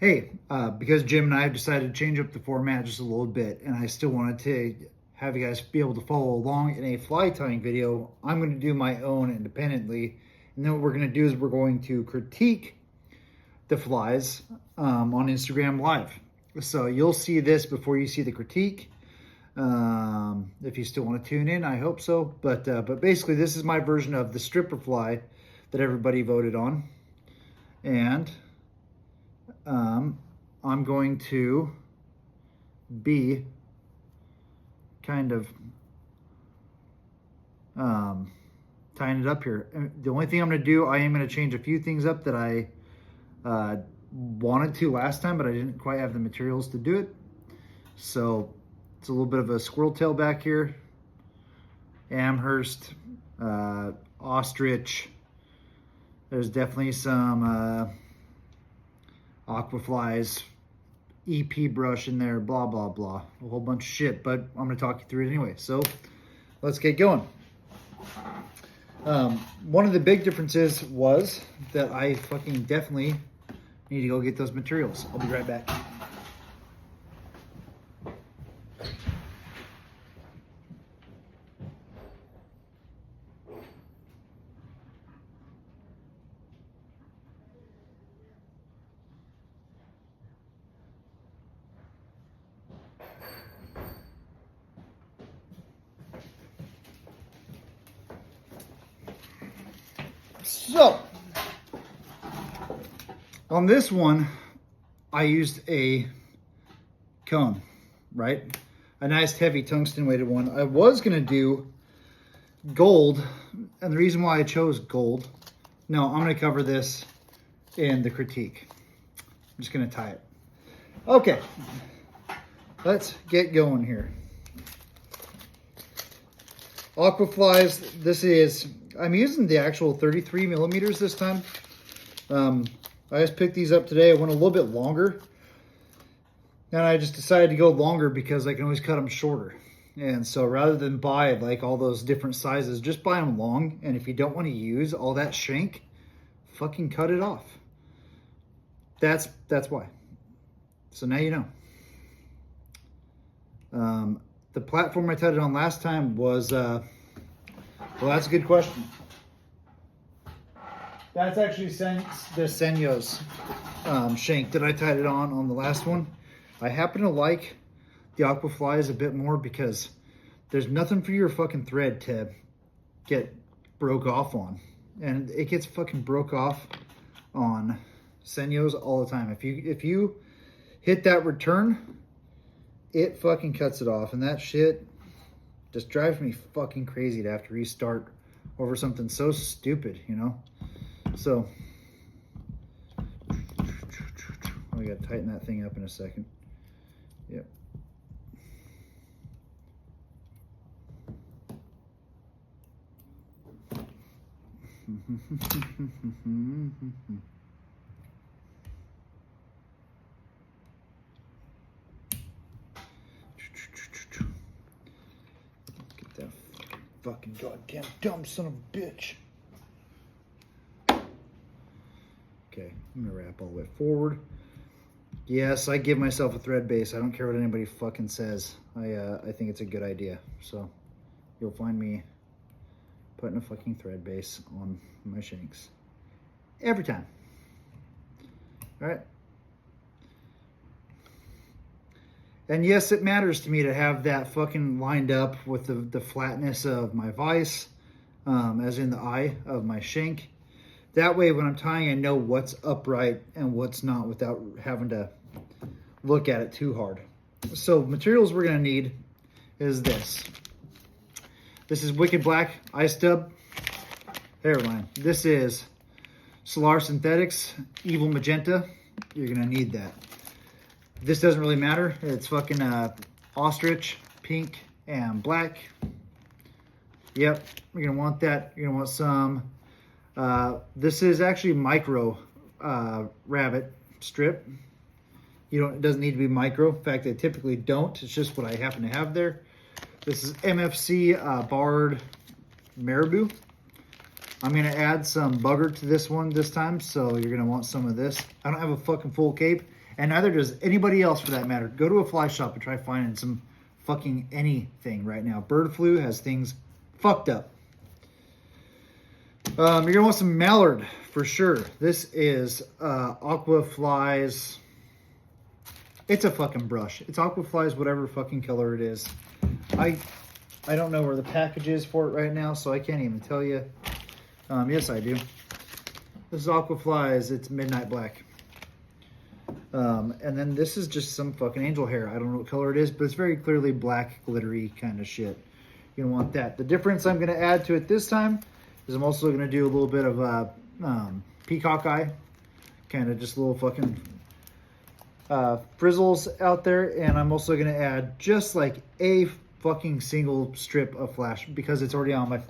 Hey, because Jim and I have decided to change up the format just a little bit, and I still wanted to have you guys be able to follow along in a fly tying video, I'm going to do my own independently. And then what we're going to do is we're going to critique the flies on Instagram Live. So you'll see this before you see the critique. If you still want to tune in, I hope so. But basically, this is my version of the stripper fly that everybody voted on. And I'm going to be kind of tying it up here. And the only thing I'm going to do, I am going to change a few things up that I wanted to last time, but I didn't quite have the materials to do it. So it's a little bit of a squirrel tail back here, Amherst, ostrich. There's definitely some aqua flies, EP brush in there, blah, blah, blah. A whole bunch of shit, but I'm going to talk you through it anyway. So let's get going. One of the big differences was that I fucking definitely need to go get those materials. I'll be right back. So, on this one, I used a cone, right? A nice heavy tungsten weighted one. I was going to do gold, and the reason why I chose gold, no, I'm going to cover this in the critique. I'm just going to tie it. Okay, let's get going here. Aqua flies, this is, I'm using the actual 33 millimeters this time. I just picked these up today. I went a little bit longer. And I just decided to go longer because I can always cut them shorter. And so rather than buy like all those different sizes, just buy them long. And if you don't want to use all that shank, fucking cut it off. That's why. So now you know. The platform I tied it on last time was, well, that's a good question. That's actually the Senyo's shank that I tied it on the last one. I happen to like the aqua flies a bit more because there's nothing for your fucking thread to get broke off on. And it gets fucking broke off on Senyo's all the time. If you hit that return, it fucking cuts it off, and that shit just drives me fucking crazy to have to restart over something so stupid, you know? So, I gotta tighten that thing up in a second. Yep. Get that fucking goddamn dumb son of a bitch. Okay, I'm gonna wrap all the way forward. Yes, I give myself a thread base. I don't care what anybody fucking says. I think it's a good idea. So you'll find me putting a fucking thread base on my shanks every time. All right. And yes, it matters to me to have that fucking lined up with the flatness of my vise, as in the eye of my shank. That way, when I'm tying, I know what's upright and what's not without having to look at it too hard. So materials we're going to need is this. This is Wicked Black Ice Dub Hairline. This is Solar Synthetics Evil Magenta. You're going to need that. This doesn't really matter. It's fucking ostrich, pink, and black. Yep, you're going to want that. You're going to want some... this is actually micro rabbit strip. It doesn't need to be micro. In fact, I typically don't. It's just what I happen to have there. This is MFC barred marabou. I'm gonna add some bugger to this one this time, so you're gonna want some of this. I don't have a fucking full cape, And neither does anybody else for that matter. Go to a fly shop and try finding some fucking anything right now. Bird flu has things fucked up. You're going to want some mallard for sure. This is Aqua Flies. It's a fucking brush. It's Aqua Flies, whatever fucking color it is. I don't know where the package is for it right now, so I can't even tell you. Yes, I do. This is Aqua Flies. It's Midnight Black. And then this is just some fucking angel hair. I don't know what color it is, but it's very clearly black, glittery kind of shit. You're going to want that. The difference I'm going to add to it this time is I'm also going to do a little bit of peacock eye. Kind of just little fucking frizzles out there. And I'm also going to add just like a fucking single strip of flash because it's already on my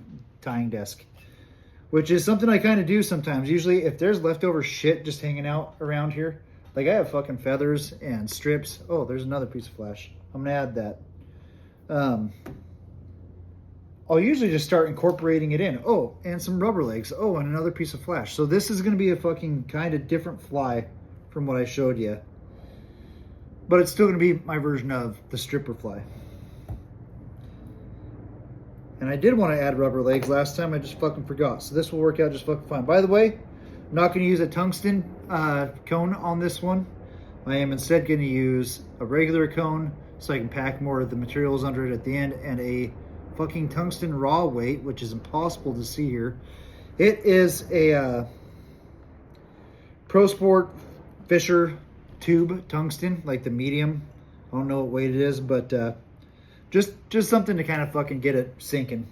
tying desk. Which is something I kind of do sometimes. Usually if there's leftover shit just hanging out around here, like I have fucking feathers and strips. Oh, there's another piece of flash. I'm gonna add that. I'll usually just start incorporating it in. Oh, and some rubber legs. Oh, and another piece of flash. So this is gonna be a fucking kind of different fly from what I showed you. But it's still gonna be my version of the stripper fly. And I did want to add rubber legs last time, I just fucking forgot. So this will work out just fucking fine. By the way, I'm not going to use a tungsten cone on this one. I am instead going to use a regular cone so I can pack more of the materials under it at the end, and a fucking tungsten raw weight, which is impossible to see here. It is a Pro Sport Fisher tube tungsten, like the medium. I don't know what weight it is, but just something to kind of fucking get it sinking.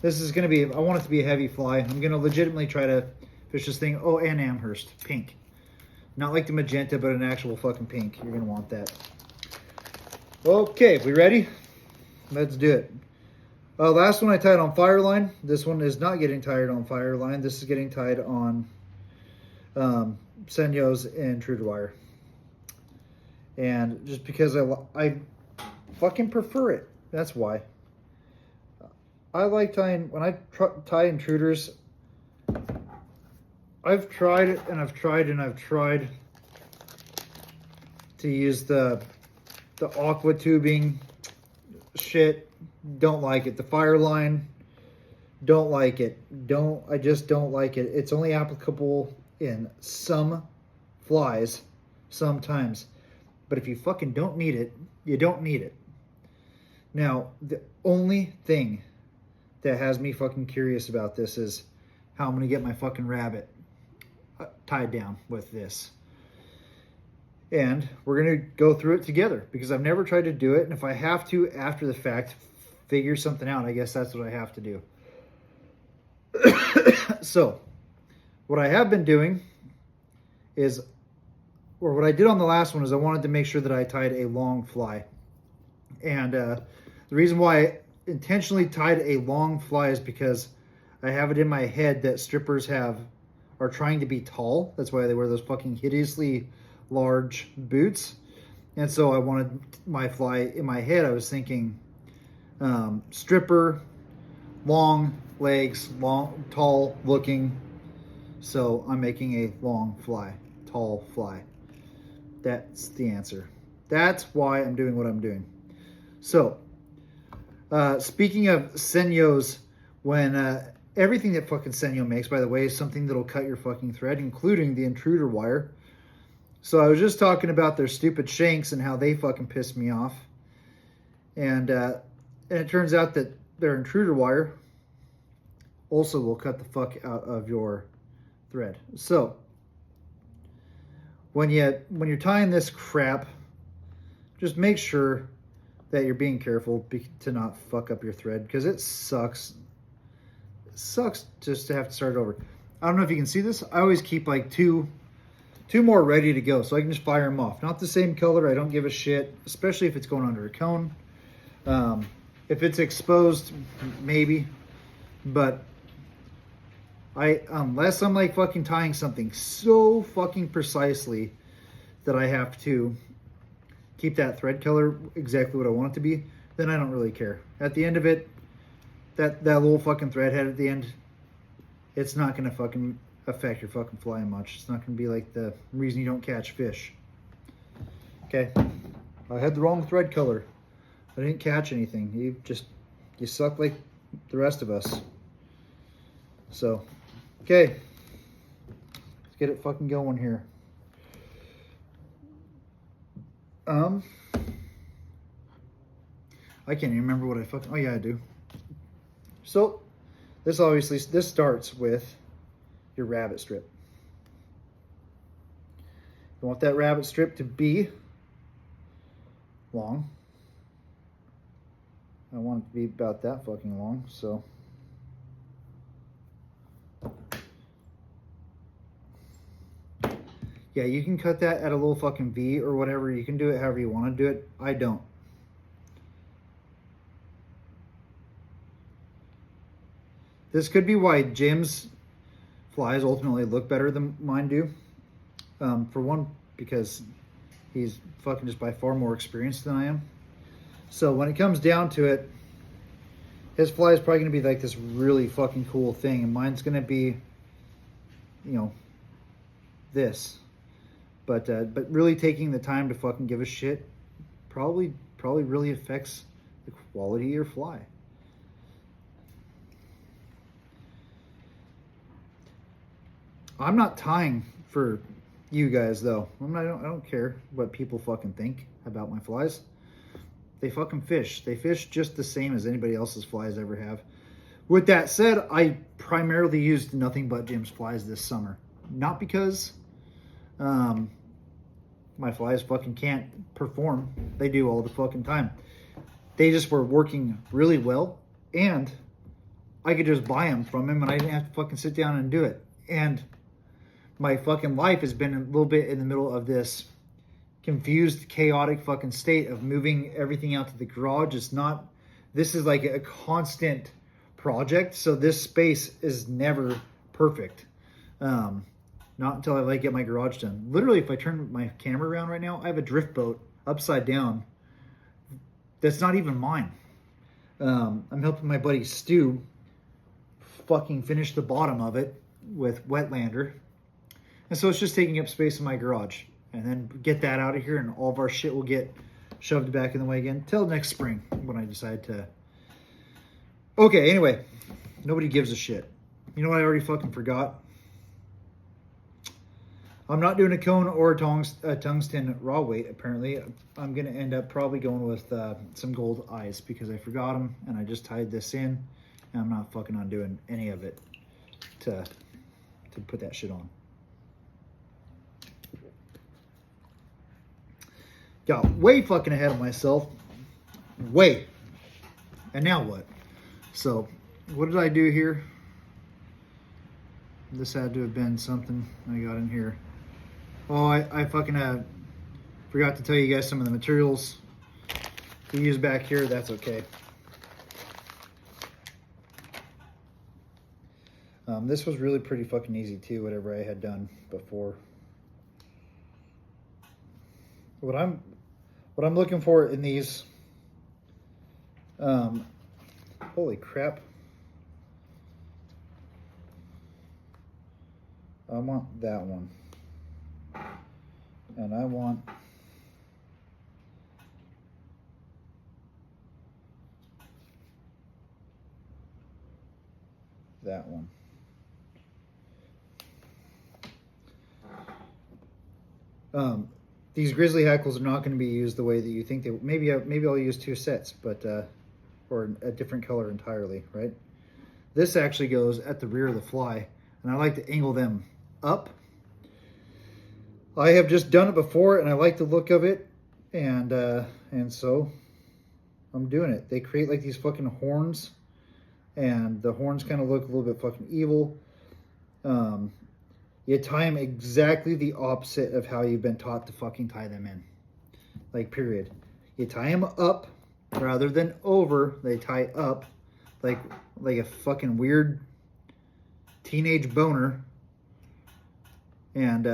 This is going to be, I want it to be a heavy fly. I'm going to legitimately try to fish this thing. Oh, and Amherst, pink. Not like the magenta, but an actual fucking pink. You're going to want that. Okay, we ready? Let's do it. Last one I tied on Fireline. This one is not getting tied on Fireline. This is getting tied on Senyo's intruder wire. And just because I fucking prefer it. That's why. I like tying, when I tie intruders, I've tried it and I've tried and I've tried to use the aqua tubing shit. Don't like it. The Fireline, don't like it. I just don't like it. It's only applicable in some flies sometimes. But if you fucking don't need it, you don't need it. Now, the only thing that has me fucking curious about this is how I'm going to get my fucking rabbit tied down with this. And we're going to go through it together because I've never tried to do it. And if I have to, after the fact, figure something out, I guess that's what I have to do. So, what I have been doing is, or what I did on the last one is I wanted to make sure that I tied a long fly. And the reason why I intentionally tied a long fly is because I have it in my head that strippers are trying to be tall. That's why they wear those fucking hideously large boots. And so I wanted my fly, in my head I was thinking stripper, long legs, long, tall looking. So I'm making a long fly, tall fly. That's the answer. That's why I'm doing what I'm doing. So, speaking of Senyo's, when everything that fucking Senyo makes, by the way, is something that'll cut your fucking thread, including the intruder wire. So I was just talking about their stupid shanks and how they fucking piss me off. And it turns out that their intruder wire also will cut the fuck out of your thread. So, when you're tying this crap, just make sure that you're being careful to not fuck up your thread, because it sucks. It sucks just to have to start over. I don't know if you can see this. I always keep like two more ready to go, so I can just fire them off. Not the same color. I don't give a shit, especially if it's going under a cone. If it's exposed, maybe. But unless I'm like fucking tying something so fucking precisely that I have to keep that thread color exactly what I want it to be, then I don't really care. At the end of it, that little fucking thread head at the end, it's not going to fucking affect your fucking fly much. It's not going to be like the reason you don't catch fish. Okay. I had the wrong thread color. I didn't catch anything. You suck like the rest of us. So, okay. Let's get it fucking going here. I can't even remember what I fucking, oh yeah, I do. So, this starts with your rabbit strip. You want that rabbit strip to be long. I want it to be about that fucking long, so. Yeah, you can cut that at a little fucking V or whatever. You can do it however you want to do it. I don't. This could be why Jim's flies ultimately look better than mine do. For one, because he's fucking just by far more experienced than I am. So when it comes down to it, his fly is probably going to be like this really fucking cool thing. And mine's going to be, you know, this. But really taking the time to fucking give a shit probably really affects the quality of your fly. I'm not tying for you guys though. I don't care what people fucking think about my flies. They fucking fish. They fish just the same as anybody else's flies ever have. With that said, I primarily used nothing but Jim's flies this summer. Not because my flies fucking can't perform. They do all the fucking time. They just were working really well, and I could just buy them from him and I didn't have to fucking sit down and do it. And my fucking life has been a little bit in the middle of this confused, chaotic fucking state of moving everything out to the garage. This is like a constant project, so this space is never perfect. Not until I like get my garage done. Literally, if I turn my camera around right now, I have a drift boat upside down that's not even mine. I'm helping my buddy Stu fucking finish the bottom of it with Wetlander. And so it's just taking up space in my garage. And then get that out of here and all of our shit will get shoved back in the way again till next spring when I decide to. Okay, anyway, nobody gives a shit. You know what I already fucking forgot? I'm not doing a cone or a tungsten raw weight, apparently. I'm going to end up probably going with some gold eyes because I forgot them and I just tied this in and I'm not fucking undoing any of it to put that shit on. Got way fucking ahead of myself. Way. And now what? So, what did I do here? This had to have been something I got in here. Oh, I fucking forgot to tell you guys some of the materials to use back here. That's okay. This was really pretty fucking easy too, whatever I had done before. What I'm looking for in these, holy crap. I want that one. And I want that one. These grizzly hackles are not going to be used the way that you think they. Maybe I'll use two sets, but or a different color entirely, right? This actually goes at the rear of the fly, and I like to angle them up. I have just done it before, and I like the look of it, and so I'm doing it. They create like these fucking horns, and the horns kind of look a little bit fucking evil. You tie them exactly the opposite of how you've been taught to fucking tie them in. Like, period. You tie them up rather than over. They tie up like a fucking weird teenage boner. And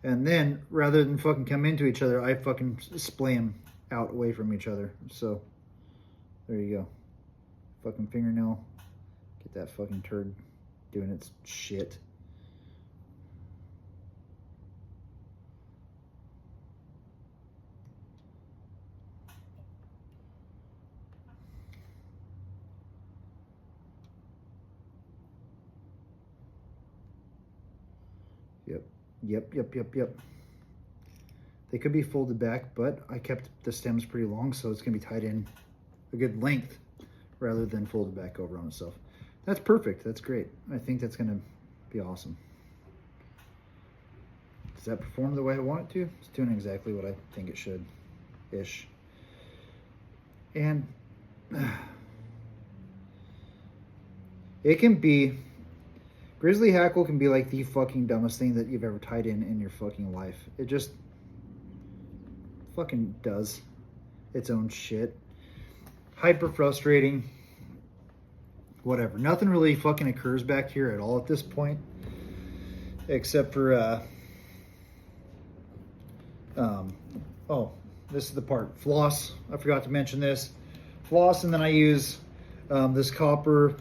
then rather than fucking come into each other, I fucking splay them out away from each other. So there you go. Fucking fingernail. Get that fucking turd doing its shit. Yep. Yep, yep, yep, yep. They could be folded back, but I kept the stems pretty long, so it's going to be tied in a good length rather than folded back over on itself. That's perfect. That's great. I think that's going to be awesome. Does that perform the way I want it to? It's doing exactly what I think it should-ish. And it can be, grizzly hackle can be like the fucking dumbest thing that you've ever tied in your fucking life. It just fucking does its own shit. Hyper frustrating. Whatever. Nothing really fucking occurs back here at all at this point. Except for, oh, this is the part. Floss. I forgot to mention this. Floss, and then I use this copper.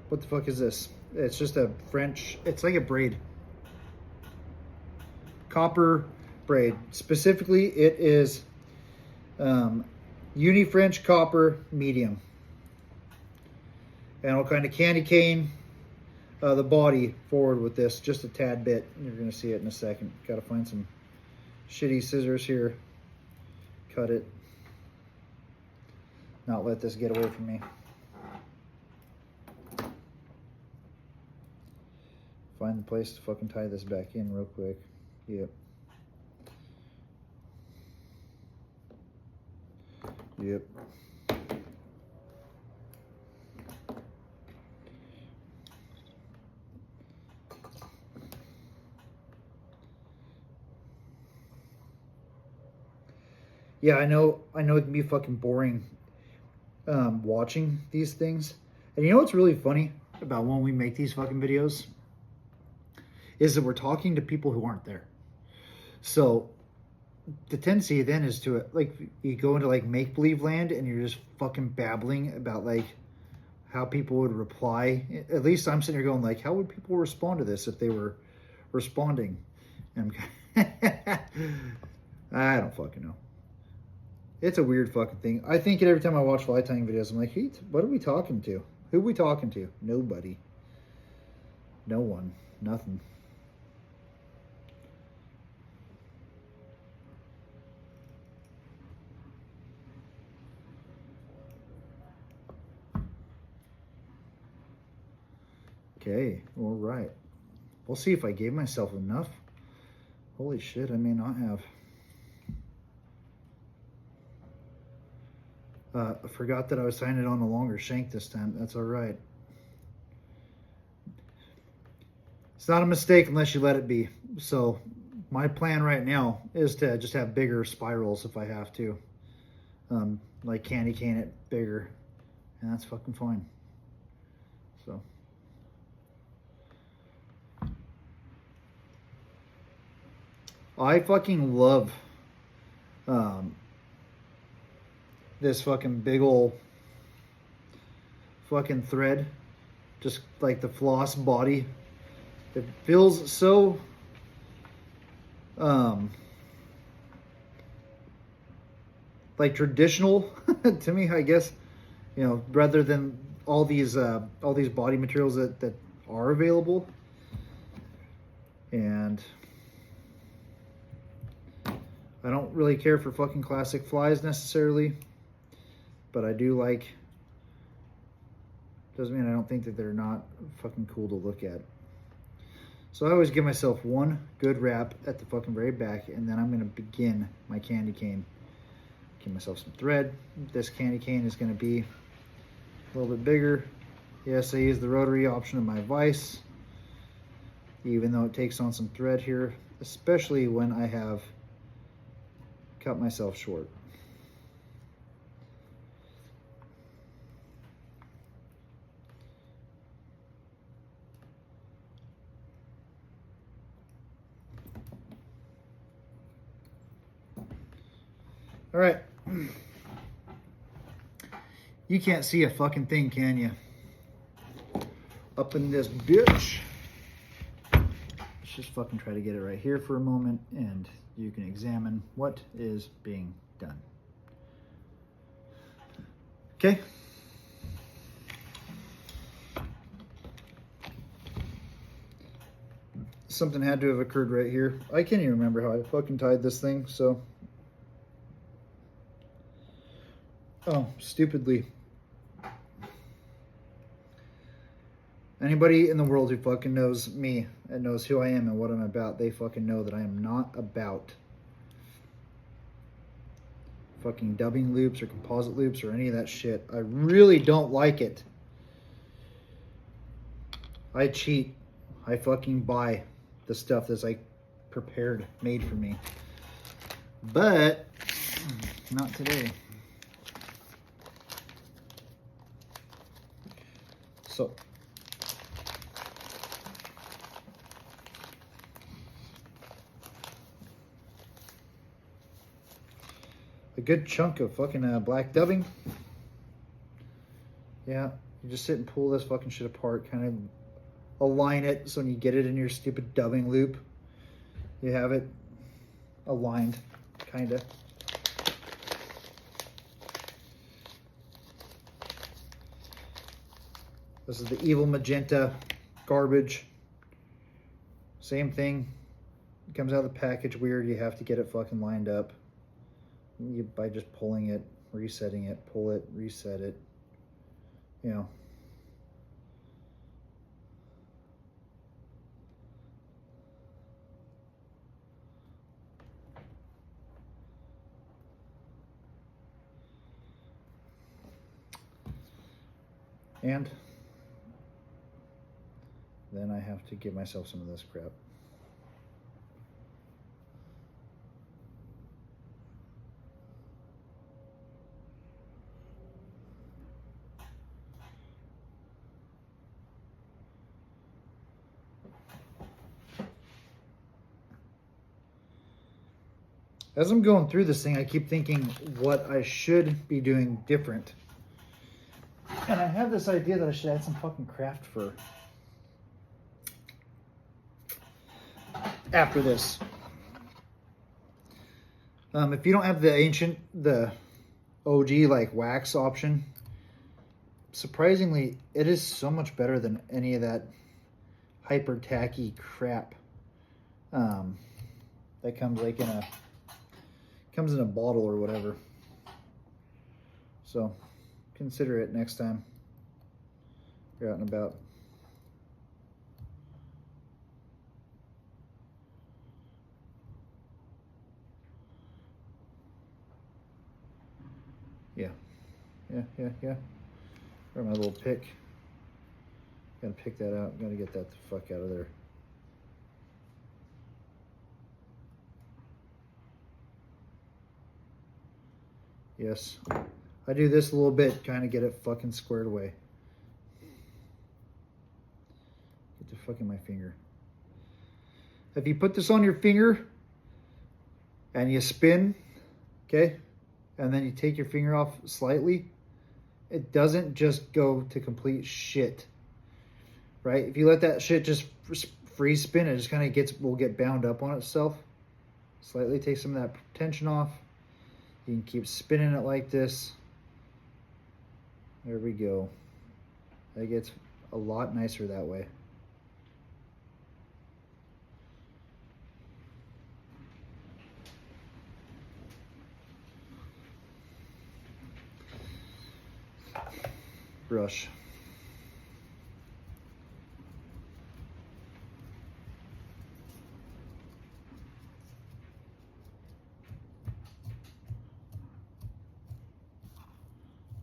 What the fuck is this? It's just a French, it's like a braid. Copper braid. Specifically, it is Uni French copper medium. And I'll kind of candy cane the body forward with this just a tad bit. You're going to see it in a second. Got to find some shitty scissors here. Cut it. Not let this get away from me. Find the place to fucking tie this back in real quick. Yep. Yep. Yeah, I know it can be fucking boring watching these things. And you know what's really funny about when we make these fucking videos? Is that we're talking to people who aren't there. So the tendency then is to, like, you go into like make-believe land and you're just fucking babbling about like how people would reply. At least I'm sitting here going like, how would people respond to this if they were responding? And I don't fucking know. It's a weird fucking thing. I think it every time I watch fly tying videos. I'm like, hey, what are we talking to? Who are we talking to? Nobody. No one. Nothing. Okay, all right. We'll see if I gave myself enough. Holy shit, I may not have. I forgot that I was tying it on a longer shank this time. That's all right. It's not a mistake unless you let it be. So my plan right now is to just have bigger spirals if I have to. Like candy cane it bigger. And that's fucking fine. So. I fucking love this fucking big ol' fucking thread. Just like the floss body. It feels so like traditional to me, I guess. You know, rather than all these body materials that are available. And I don't really care for fucking classic flies necessarily, but I do like, doesn't mean I don't think that they're not fucking cool to look at. So I always give myself one good wrap at the fucking very back, and then I'm going to begin my candy cane. Give myself some thread. This candy cane is going to be a little bit bigger. Yes, I use the rotary option of my vise, even though it takes on some thread here, especially when I have cut myself short. All right. You can't see a fucking thing, can you? Up in this bitch. Let's just fucking try to get it right here for a moment, and you can examine what is being done. Okay. something had to have occurred right here. I can't even remember how I fucking tied this thing, so. Oh, stupidly. Anybody in the world who fucking knows me and knows who I am and what I'm about, they fucking know that I am not about fucking dubbing loops or composite loops or any of that shit. I really don't like it. I cheat. I fucking buy the stuff that's like prepared, made for me. But not today. So a good chunk of fucking black dubbing. Yeah, you just sit and pull this fucking shit apart, kind of align it so when you get it in your stupid dubbing loop, you have it aligned, kind of. This is the evil magenta garbage. Same thing. It comes out of the package weird. You have to get it fucking lined up. By just pulling it, resetting it, pull it, reset it. You know. And then I have to give myself some of this crap. As I'm going through this thing, I keep thinking what I should be doing different. And I have this idea that I should add some fucking craft fur after this. If you don't have the OG like wax option, surprisingly, it is so much better than any of that hyper tacky crap that comes like in a bottle or whatever. So consider it next time you're out and about. Yeah. Where's my little pick? Gotta pick that out. Gotta get that the fuck out of there. Yes. I do this a little bit, kind of get it fucking squared away. Get the fuck in my finger. If you put this on your finger and you spin, okay, and then you take your finger off slightly, it doesn't just go to complete shit, right? If you let that shit just free spin, it just kind of will get bound up on itself. Slightly take some of that tension off. You can keep spinning it like this. There we go. That gets a lot nicer that way. Brush.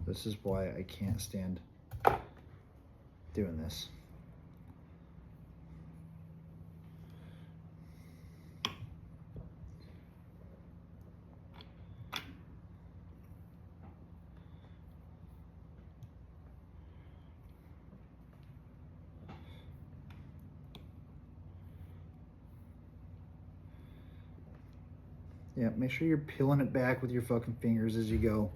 This is why I can't stand doing this. Yeah, make sure you're peeling it back with your fucking fingers as you go.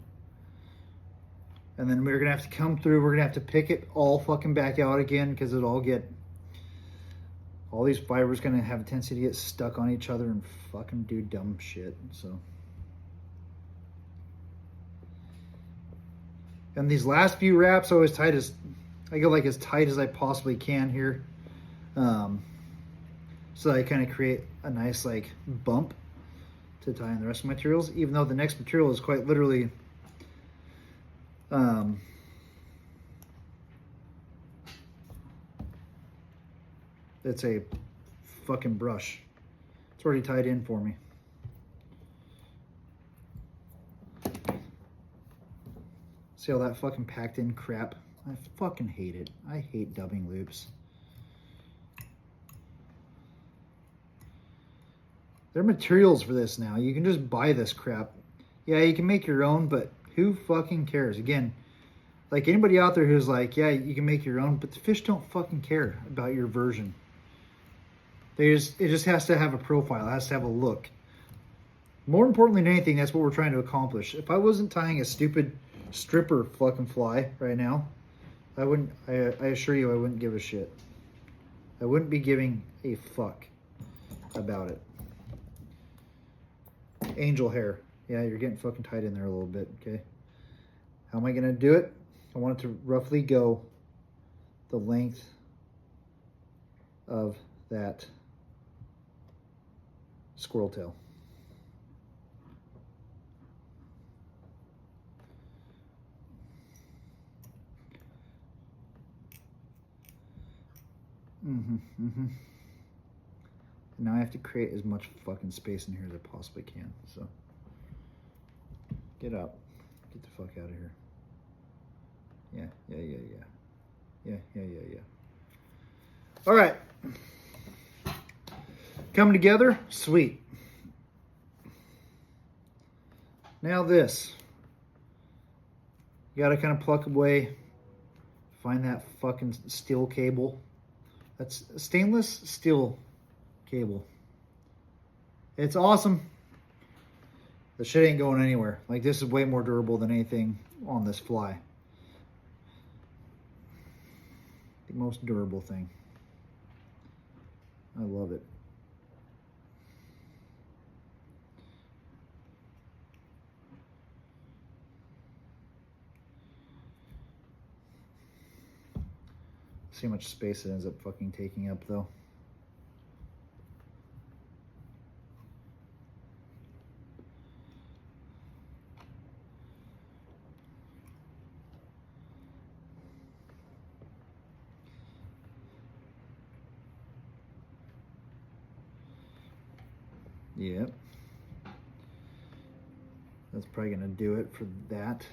And then we're gonna have to come through, we're gonna have to pick it all fucking back out again because all these fibers gonna have a tendency to get stuck on each other and fucking do dumb shit, so. And these last few wraps are I go like as tight as I possibly can here. so I kind of create a nice like bump to tie in the rest of the materials, even though the next material is quite literally it's a fucking brush. It's already tied in for me. See all that fucking packed in crap? I fucking hate it. I hate dubbing loops. There are materials for this now. You can just buy this crap. Yeah, you can make your own, but who fucking cares? Again, like anybody out there who's like, yeah, you can make your own, but the fish don't fucking care about your version. It just has to have a profile. It has to have a look. More importantly than anything, that's what we're trying to accomplish. If I wasn't tying a stupid stripper fucking fly right now, I wouldn't, I assure you I wouldn't give a shit. I wouldn't be giving a fuck about it. Angel hair. Yeah, you're getting fucking tied in there a little bit, okay? How am I gonna do it? I want it to roughly go the length of that squirrel tail. And now I have to create as much fucking space in here as I possibly can, so. Get up. Get the fuck out of here. Yeah. All right. Coming together, sweet. Now this. You gotta kind of pluck away, find that fucking steel cable. That's stainless steel cable. It's awesome. The shit ain't going anywhere. Like, this is way more durable than anything on this fly. The most durable thing. I love it. See how much space it ends up fucking taking up, though. Yep. That's probably gonna do it for that.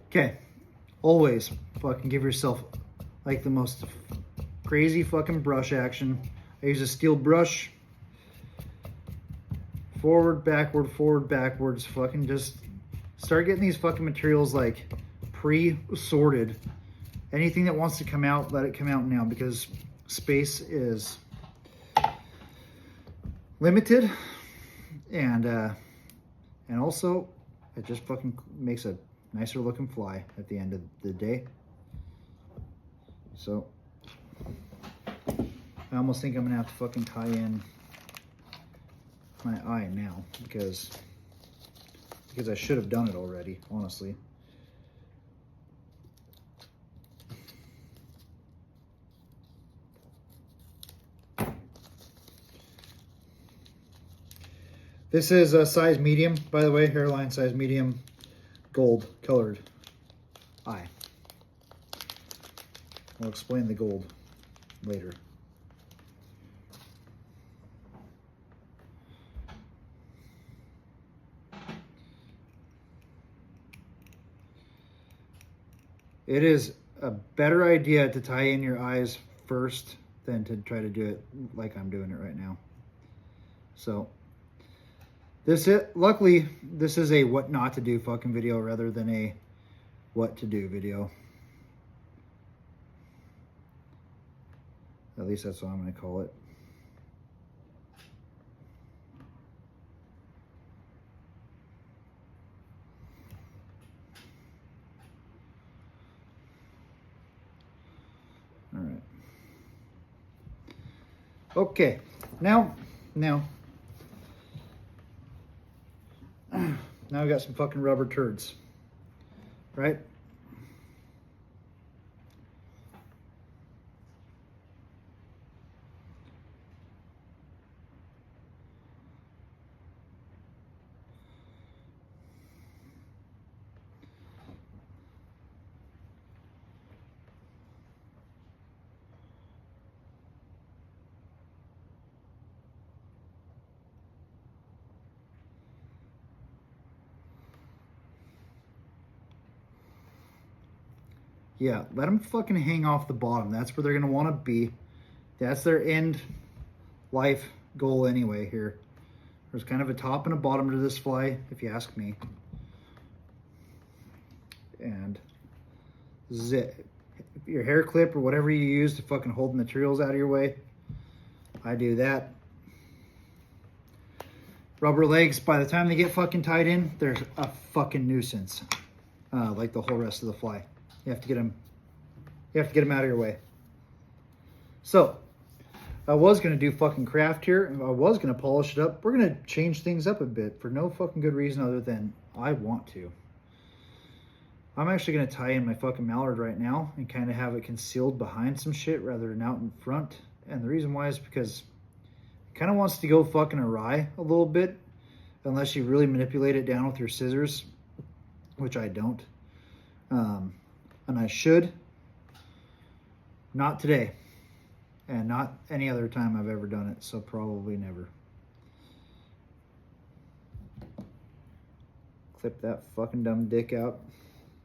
Okay, always fucking give yourself like the most crazy fucking brush action. I use a steel brush. Forward, backwards. Fucking just start getting these fucking materials like pre-sorted. Anything that wants to come out, let it come out now, because space is limited, and also it just fucking makes a nicer looking fly at the end of the day. So I almost think I'm gonna have to fucking tie in my eye now, because I should have done it already, honestly. This is a size medium, by the way, hairline size medium, gold colored eye. I'll explain the gold later. It is a better idea to tie in your eyes first than to try to do it like I'm doing it right now. So luckily this is a what not to do fucking video rather than a what to do video. At least that's what I'm going to call it. All right. Okay. Now we got some fucking rubber turds, right? Yeah, let them fucking hang off the bottom. That's where they're going to want to be. That's their end life goal anyway here. There's kind of a top and a bottom to this fly, if you ask me. And your hair clip or whatever you use to fucking hold the materials out of your way. I do that. Rubber legs, by the time they get fucking tied in, they're a fucking nuisance. Like the whole rest of the fly. You have to get them out of your way. So, I was going to do fucking craft here. I was going to polish it up. We're going to change things up a bit for no fucking good reason other than I want to. I'm actually going to tie in my fucking mallard right now and kind of have it concealed behind some shit rather than out in front. And the reason why is because it kind of wants to go fucking awry a little bit unless you really manipulate it down with your scissors, which I don't. And I should. Not today. And not any other time I've ever done it, so probably never. Clip that fucking dumb dick out.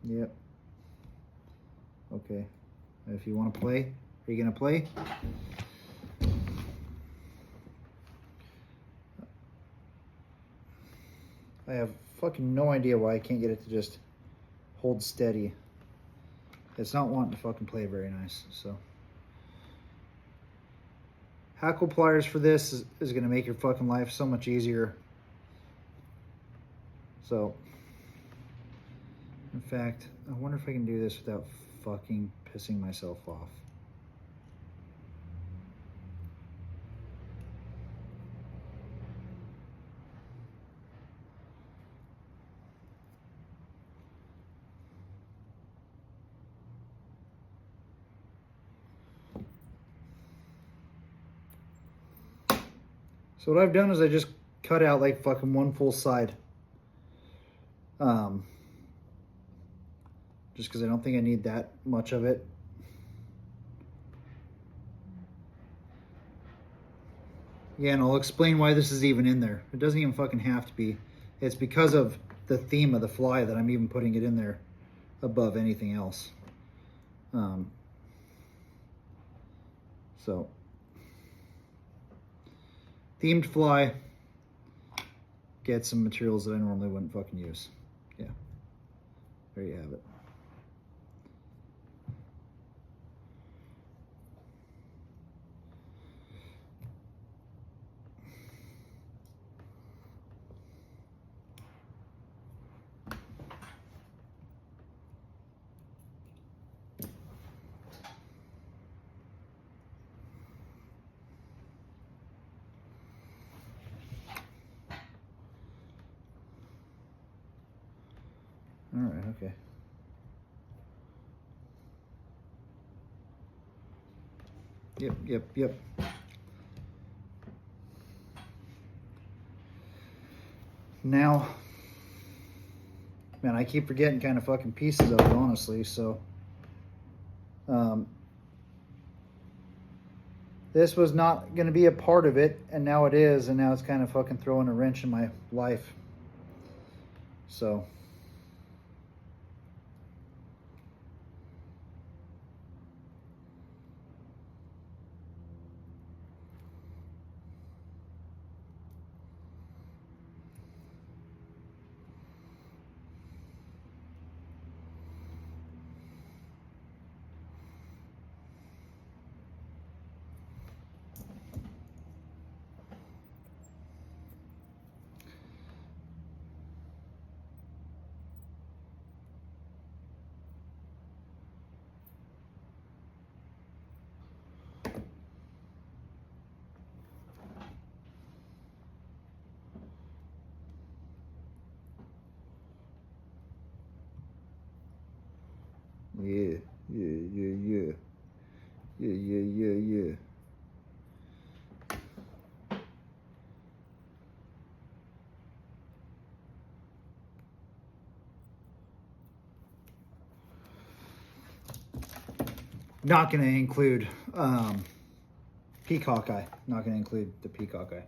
Yep. Okay. If you want to play, are you going to play? I have fucking no idea why I can't get it to just hold steady. It's not wanting to fucking play very nice, so. Hackle pliers for this is going to make your fucking life so much easier. So, in fact, I wonder if I can do this without fucking pissing myself off. So what I've done is I just cut out like fucking one full side. Just because I don't think I need that much of it. Yeah, and I'll explain why this is even in there. It doesn't even fucking have to be. It's because of the theme of the fly that I'm even putting it in there above anything else. So, themed fly, get some materials that I normally wouldn't fucking use. Yeah, there you have it. All right, okay. Yep. Now, man, I keep forgetting kind of fucking pieces of it, honestly, so. This was not going to be a part of it, and now it is, and now it's kind of fucking throwing a wrench in my life. So. Yeah, yeah, yeah, yeah. Yeah, yeah, yeah, yeah. Not going to include peacock eye. Not going to include the peacock eye.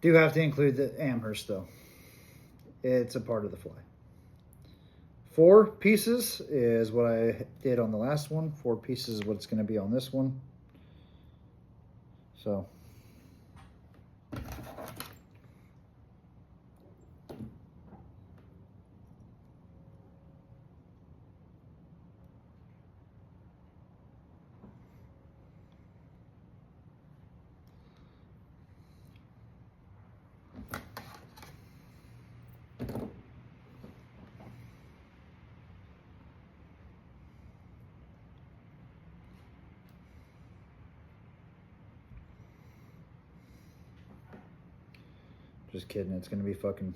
Do have to include the Amherst though. It's a part of the fly. 4 pieces is what I did on the last one. 4 pieces is what it's going to be on this one. So. Just kidding. It's going to be fucking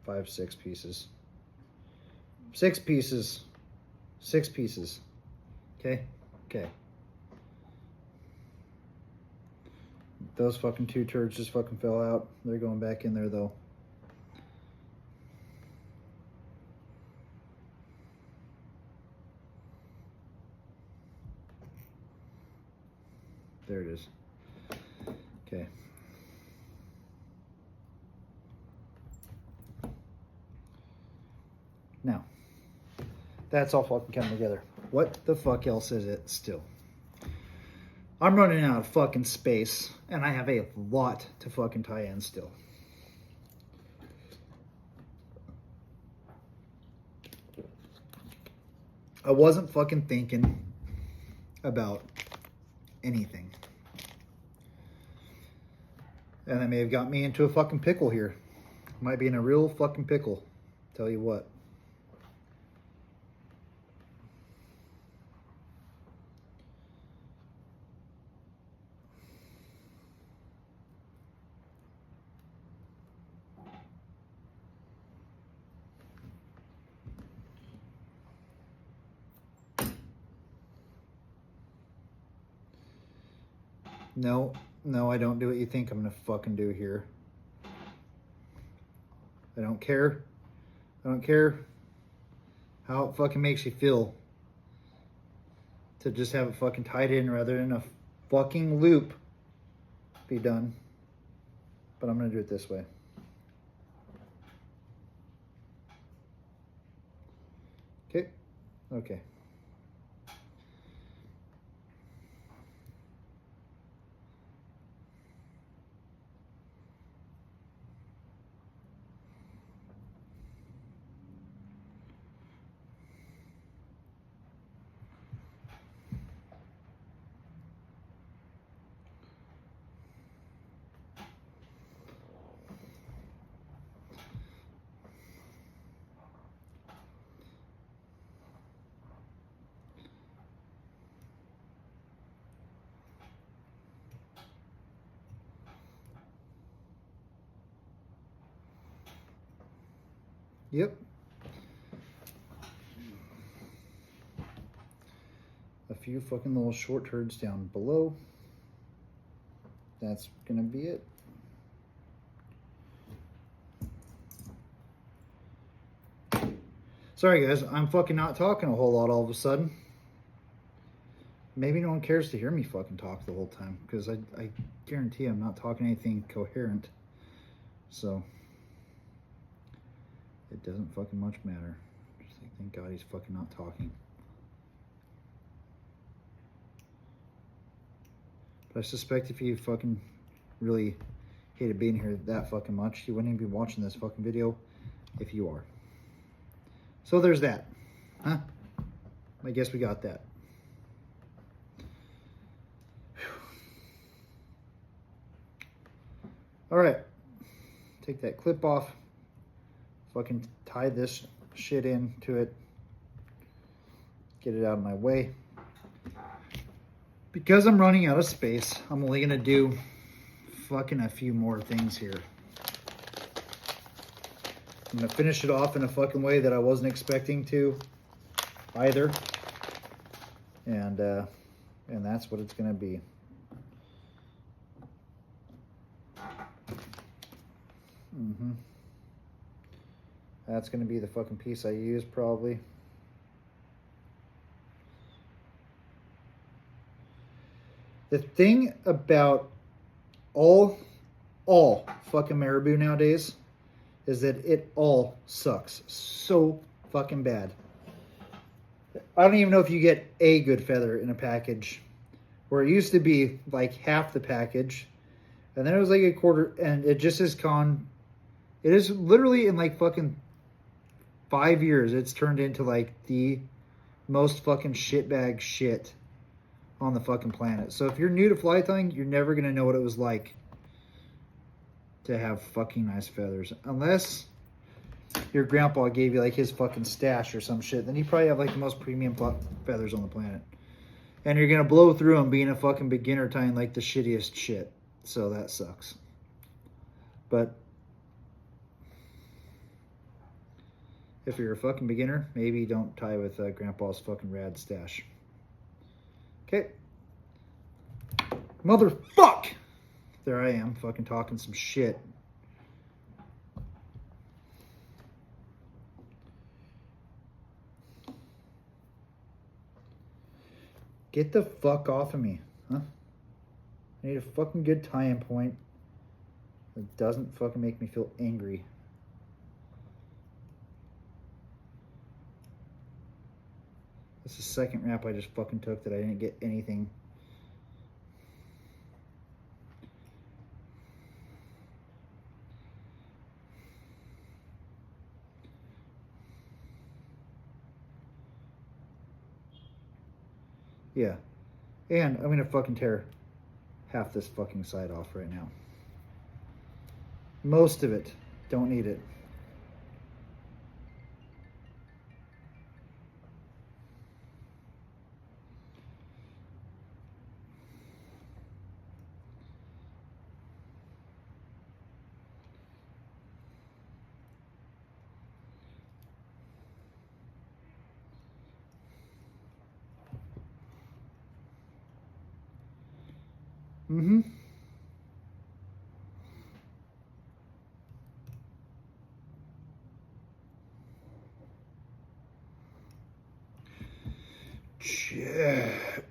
5, 6 pieces. 6 pieces. 6 pieces. Okay? Okay. Those fucking 2 turds just fucking fell out. They're going back in there though. There it is. Okay. Now, that's all fucking coming together. What the fuck else is it still? I'm running out of fucking space, and I have a lot to fucking tie in still. I wasn't fucking thinking about anything. And that may have got me into a fucking pickle here. Might be in a real fucking pickle. Tell you what. No, no, I don't do what you think I'm gonna fucking do here. I don't care. I don't care how it fucking makes you feel to just have it fucking tied in rather than a fucking loop be done. But I'm gonna do it this way. Okay? Okay. Yep. A few fucking little short turds down below. That's gonna be it. Sorry guys, I'm fucking not talking a whole lot all of a sudden. Maybe no one cares to hear me fucking talk the whole time, because I guarantee I'm not talking anything coherent. So it doesn't fucking much matter. Just like, thank God he's fucking not talking. But I suspect if you fucking really hated being here that fucking much, you wouldn't even be watching this fucking video if you are. So there's that. Huh? I guess we got that. All right. Take that clip off. Fucking tie this shit into it. Get it out of my way. Because I'm running out of space, I'm only gonna do fucking a few more things here. I'm gonna finish it off in a fucking way that I wasn't expecting to. either. And that's what it's going to be. That's going to be the fucking piece I use probably. The thing about all fucking marabou nowadays is that it all sucks so fucking bad. I don't even know if you get a good feather in a package, where it used to be like half the package, and then it was like a quarter, and it just has gone. It is literally in like fucking 5 years, it's turned into like the most fucking shitbag shit on the fucking planet. So if you're new to fly tying, you're never gonna know what it was like to have fucking nice feathers, unless your grandpa gave you like his fucking stash or some shit. Then you probably have like the most premium feathers on the planet, and you're gonna blow through them being a fucking beginner tying like the shittiest shit. So that sucks. But if you're a fucking beginner, maybe don't tie with grandpa's fucking rad stash. Okay. Motherfuck! There I am, fucking talking some shit. Get the fuck off of me, huh? I need a fucking good tie-in point that doesn't fucking make me feel angry. This is the second wrap I just fucking took that I didn't get anything. Yeah. And I'm gonna fucking tear half this fucking side off right now. Most of it. Don't need it. Shit.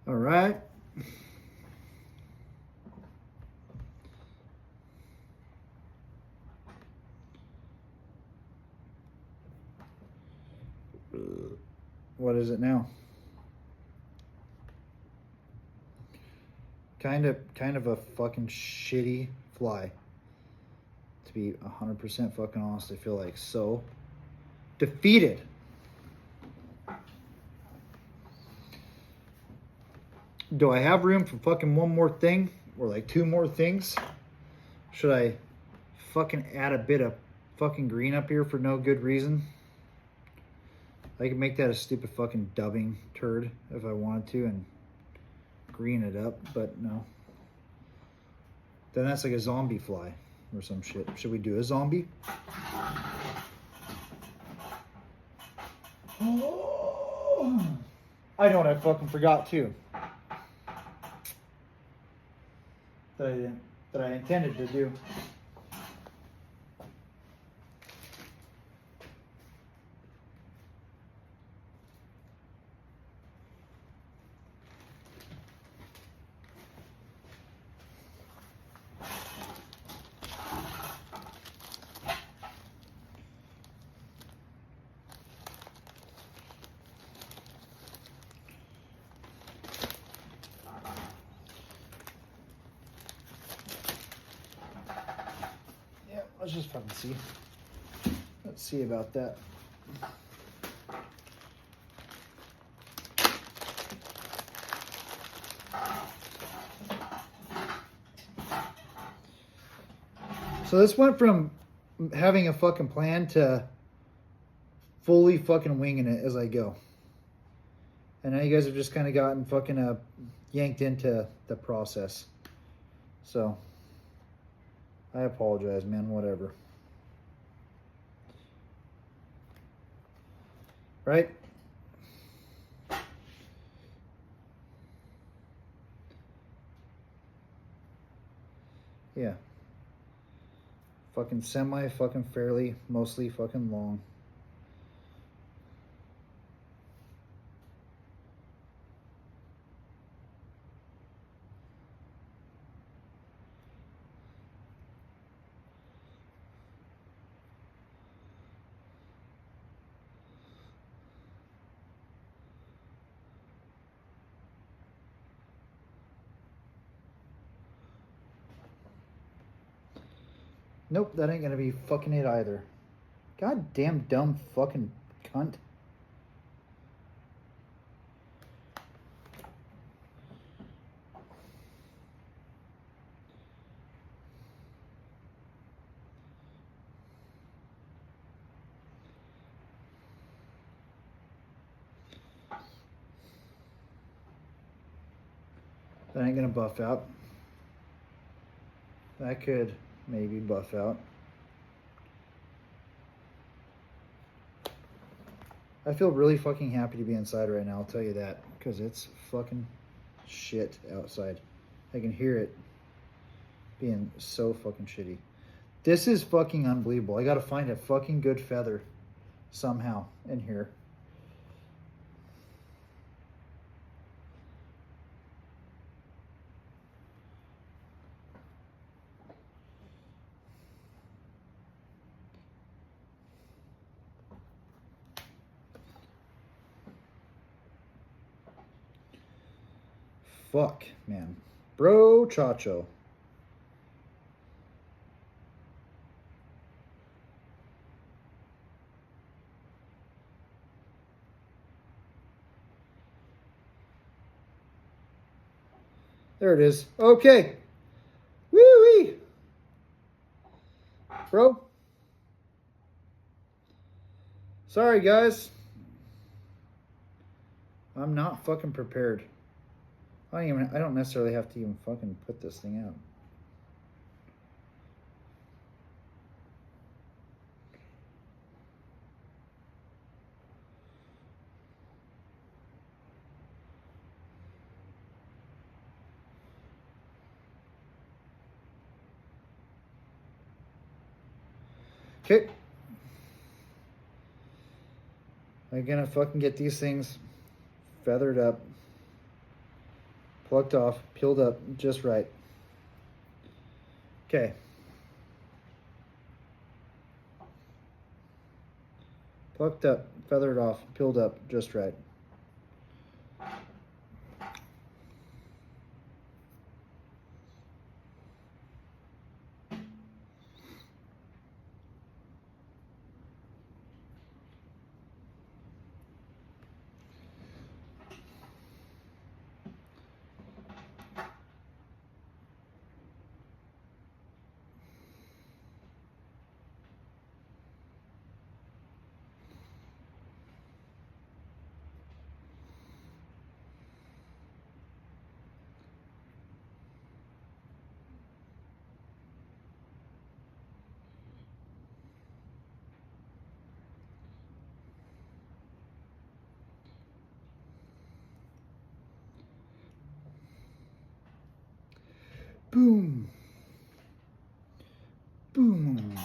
All right. What is it now? Kind of a fucking shitty fly. To be 100% fucking honest, I feel like so defeated. Do I have room for fucking one more thing? Or like two more things? Should I fucking add a bit of fucking green up here for no good reason? I could make that a stupid fucking dubbing turd if I wanted to and green it up, but no. Then that's like a zombie fly or some shit. Should we do a zombie? Oh, I know what I fucking forgot too. That I intended to do. Let's just fucking see. Let's see about that. So this went from having a fucking plan to fully fucking winging it as I go. And now you guys have just kind of gotten fucking yanked into the process. So, I apologize, man. Whatever. Right? Yeah. Fucking semi, fucking fairly, mostly fucking long. Nope, that ain't gonna be fucking it either. Goddamn dumb fucking cunt. That ain't gonna buff out. That could maybe buff out. I feel really fucking happy to be inside right now, I'll tell you that. Because it's fucking shit outside. I can hear it being so fucking shitty. This is fucking unbelievable. I gotta find a fucking good feather somehow in here. Fuck, man. Bro Chacho. There it is. Okay. Woo-wee. Bro. Sorry, guys. I'm not fucking prepared. I don't necessarily have to even fucking put this thing out. Okay. I'm gonna fucking get these things feathered up, plucked off, peeled up just right. Okay. Plucked up, feathered off, peeled up just right. Boom. Boom.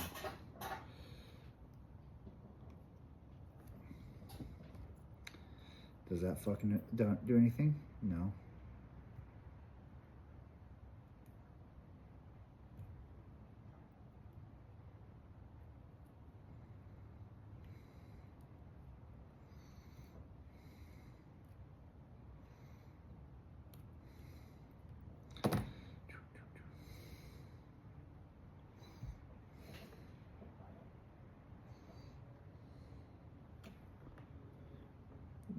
Does that fucking do anything? No.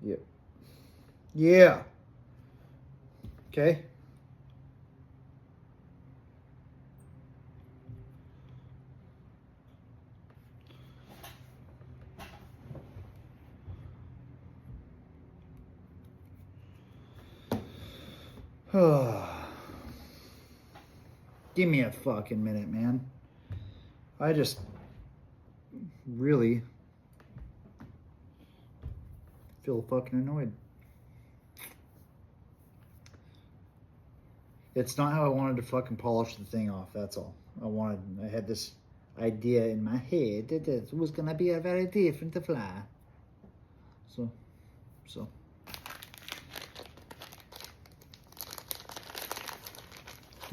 Yep. Yeah. Okay. Give me a fucking minute, man. I just really feel fucking annoyed. It's not how I wanted to fucking polish the thing off, that's all. I had this idea in my head that it was gonna be a very different fly. So.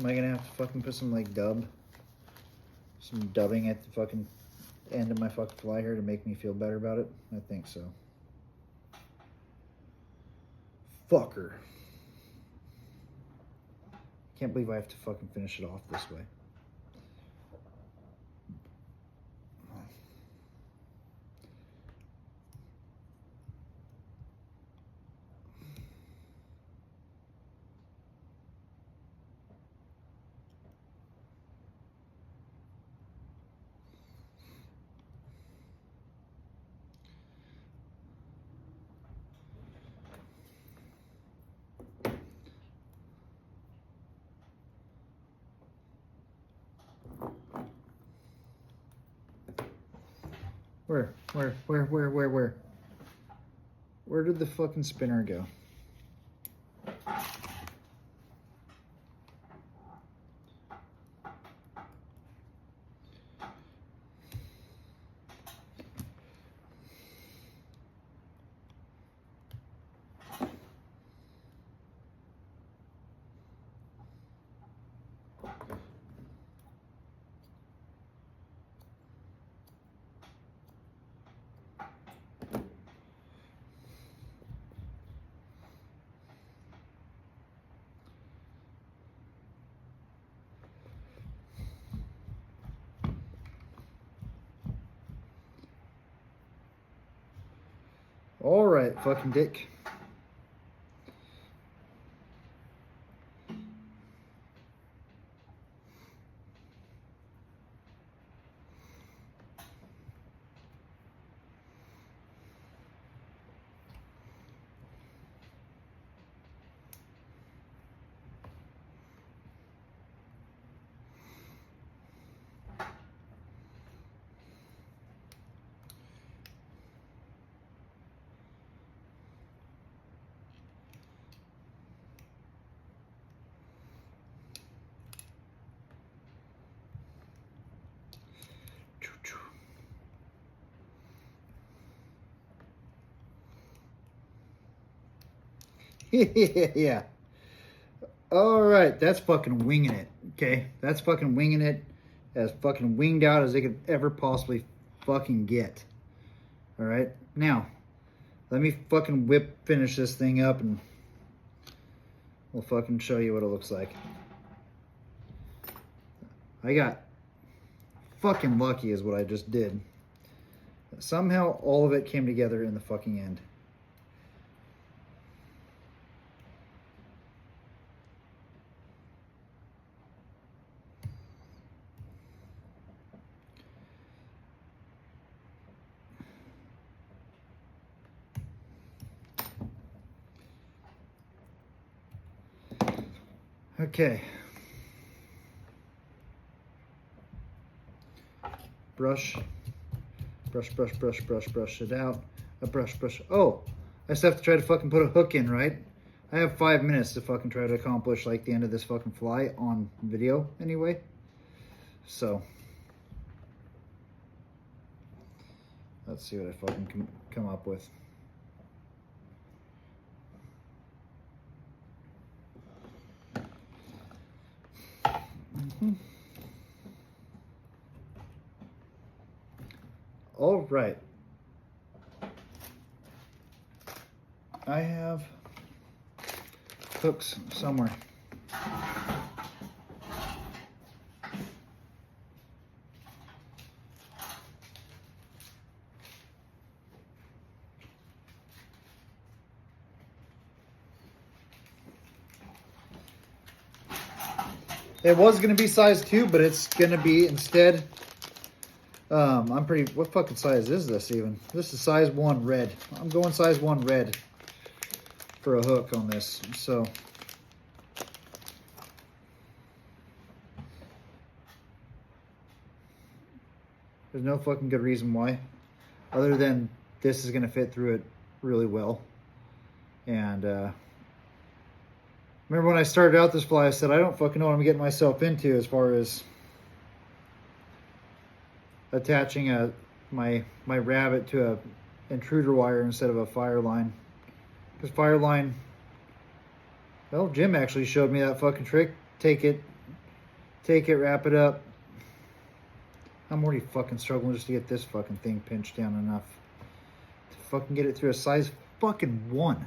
Am I gonna have to fucking put some like some dubbing at the fucking end of my fucking fly here to make me feel better about it? I think so. Fucker. Can't believe I have to fucking finish it off this way. Where? Where did the fucking spinner go? All right, fucking dick. Yeah. All right, that's fucking winging it. Okay, that's fucking winging it, as fucking winged out as they could ever possibly fucking get. All right, now let me fucking finish this thing up, and we'll fucking show you what it looks like. I got fucking lucky, is what I just did. Somehow all of it came together in the fucking end. Okay. Brush it out. A brush. Oh, I just have to try to fucking put a hook in, right? I have 5 minutes to fucking try to accomplish like the end of this fucking fly on video anyway. So let's see what I fucking can come up with. All right. I have hooks somewhere. It was going to be size 2, but it's going to be instead, what fucking size is this even? This is size 1 red. I'm going size 1 red for a hook on this. So There's no fucking good reason why, other than this is going to fit through it really well. And remember when I started out this fly, I said, I don't fucking know what I'm getting myself into as far as attaching my rabbit to a intruder wire instead of a fire line. Because fire line, well, Jim actually showed me that fucking trick. Take it, wrap it up. I'm already fucking struggling just to get this fucking thing pinched down enough to fucking get it through a size fucking 1.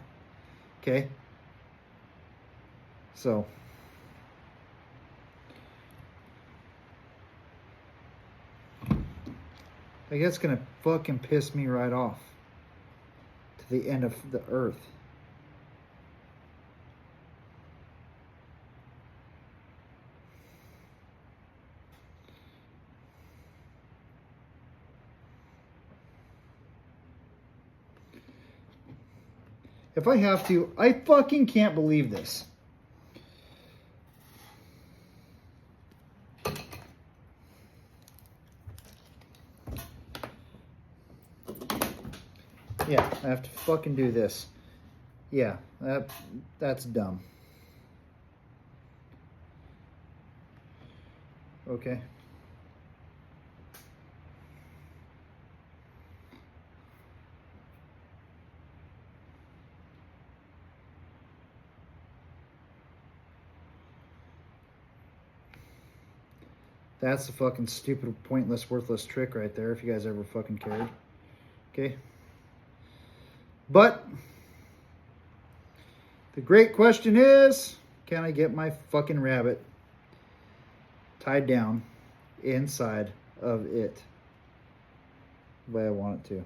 Okay? So. Like, that's gonna fucking piss me right off to the end of the earth. If I have to, I fucking can't believe this. Yeah, I have to fucking do this. Yeah, that's dumb. Okay. That's a fucking stupid, pointless, worthless trick right there, if you guys ever fucking cared. Okay? But the great question is, can I get my fucking rabbit tied down inside of it the way I want it to?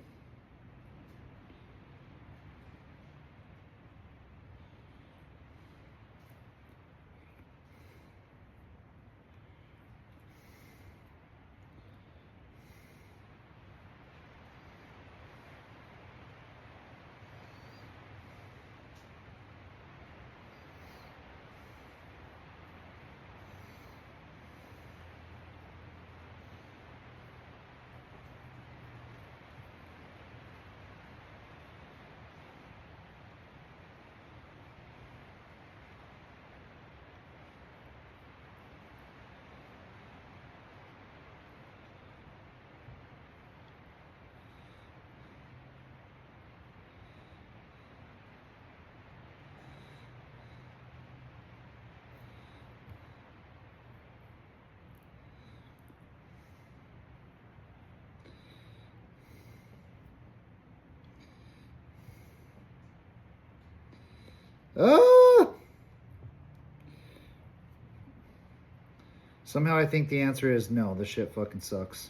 Somehow I think the answer is no, this shit fucking sucks.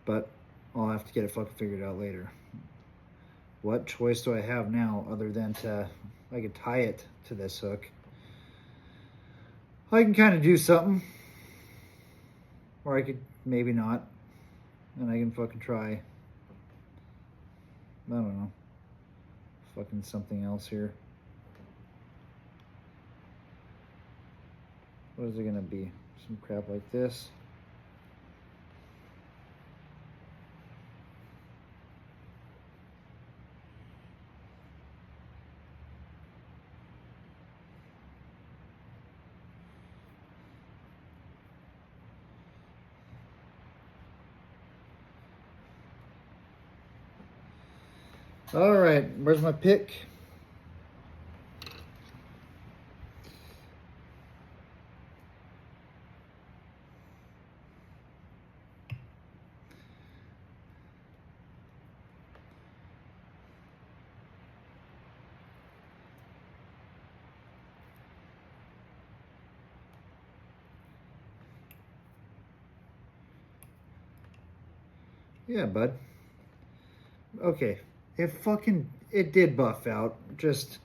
But I'll have to get it fucking figured out later. What choice do I have now other than I could tie it to this hook. I can kind of do something. Or I could maybe not. And I can fucking try. I don't know. Fucking something else here. What is it gonna be? Some crap like this. All right, where's my pick? Yeah, bud. Okay. It did buff out. Just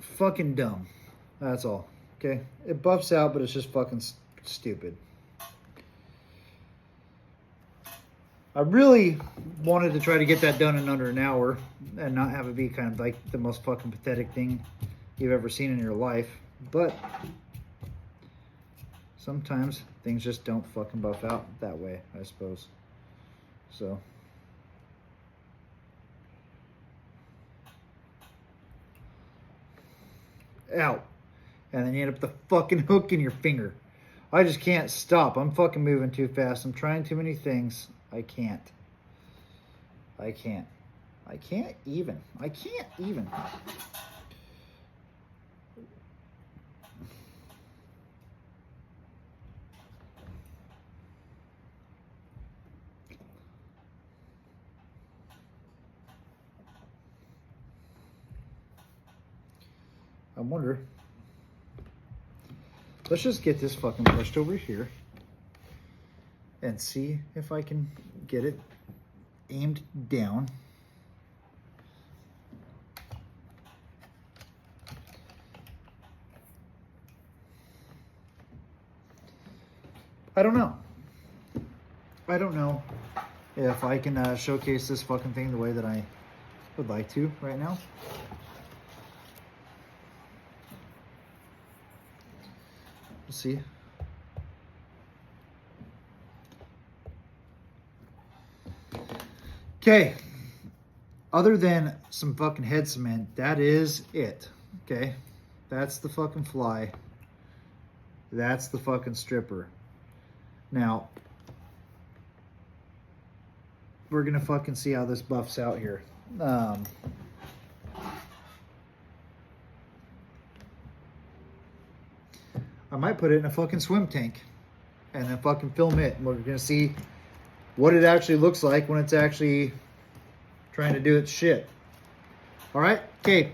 fucking dumb. That's all. Okay? It buffs out, but it's just fucking stupid. I really wanted to try to get that done in under an hour and not have it be kind of like the most fucking pathetic thing you've ever seen in your life. But sometimes things just don't fucking buff out that way, I suppose. So. Out. And then you end up with the fucking hook in your finger. I just can't stop. I'm fucking moving too fast. I'm trying too many things. I can't. I can't even. I wonder. Let's just get this fucking pushed over here and see if I can get it aimed down. I don't know. I don't know if I can showcase this fucking thing the way that I would like to right now. We'll see. Okay. Other than some fucking head cement, that is it. Okay. That's the fucking fly. That's the fucking stripper. Now, we're gonna fucking see how this buffs out here. I might put it in a fucking swim tank and then fucking film it. And we're gonna see what it actually looks like when it's actually trying to do its shit. All right, okay.